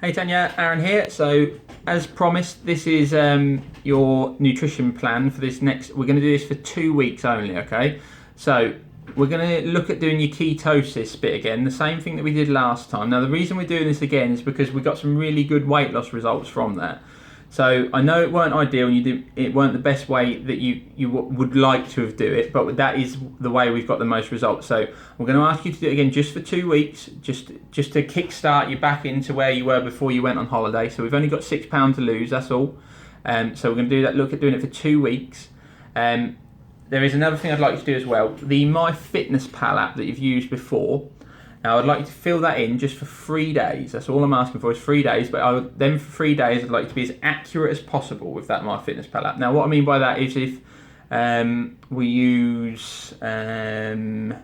Hey Tanya, Aaron here. So as promised, this is your nutrition plan for this next, we're going to do this for 2 weeks only, okay? So we're going to look at doing your ketosis bit again, the same thing that we did last time. Now the reason we're doing this again is because we got some really good weight loss results from that. So I know it weren't ideal and it weren't the best way that you would like to have do it, but that is the way we've got the most results. So we're going to ask you to do it again just for 2 weeks, just to kickstart you back into where you were before you went on holiday. So we've only got £6 to lose, that's all. So we're going to do that. Look at doing it for 2 weeks. There is another thing I'd like you to do as well. The MyFitnessPal app that you've used before. Now I'd like you to fill that in just for 3 days. That's all I'm asking for is 3 days. But then for 3 days, I'd like you to be as accurate as possible with that MyFitnessPal app. Now what I mean by that is if we use a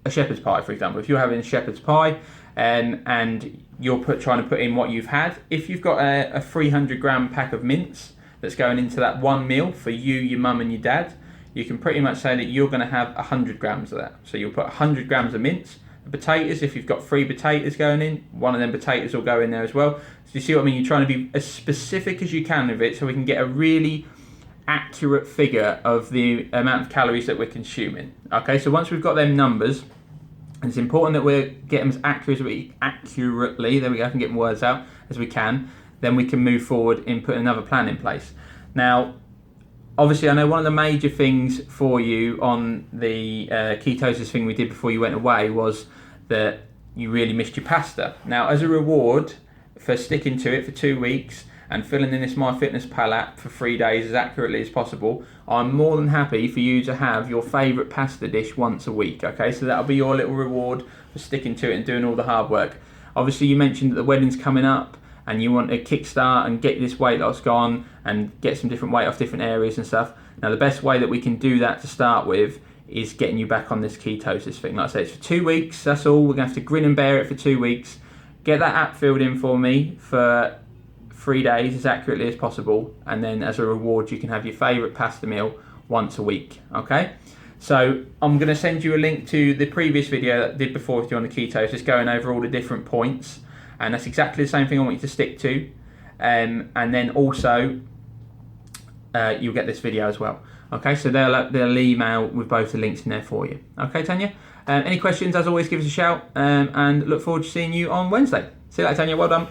shepherd's pie, for example. If you're having a shepherd's pie and you're trying to put in what you've had, if you've got a 300-gram pack of mince that's going into that one meal for you, your mum and your dad, you can pretty much say that you're going to have 100 grams of that. So you'll put 100 grams of mince. The potatoes, if you've got 3 potatoes going in, one of them potatoes will go in there as well. So you see what I mean? You're trying to be as specific as you can with it so we can get a really accurate figure of the amount of calories that we're consuming. Okay, so once we've got them numbers, and it's important that we get them as accurately, there we go, I can get my words out, as we can, then we can move forward and put another plan in place. Now, obviously, I know one of the major things for you on the ketosis thing we did before you went away was that you really missed your pasta. Now, as a reward for sticking to it for 2 weeks and filling in this MyFitnessPal app for 3 days as accurately as possible, I'm more than happy for you to have your favourite pasta dish once a week, okay? So that'll be your little reward for sticking to it and doing all the hard work. Obviously, you mentioned that the wedding's coming up and you want to kickstart and get this weight loss gone and get some different weight off different areas and stuff. Now, the best way that we can do that to start with is getting you back on this ketosis thing. Like I said, it's for 2 weeks, that's all. We're going to have to grin and bear it for 2 weeks. Get that app filled in for me for 3 days as accurately as possible, and then as a reward you can have your favourite pasta meal once a week, okay? So I'm going to send you a link to the previous video that I did before with you on the ketosis, going over all the different points. And that's exactly the same thing I want you to stick to. And then also, you'll get this video as well. Okay, so they'll email with both the links in there for you. Okay, Tanya? Any questions, as always, give us a shout. And look forward to seeing you on Wednesday. See you later, Tanya. Well done.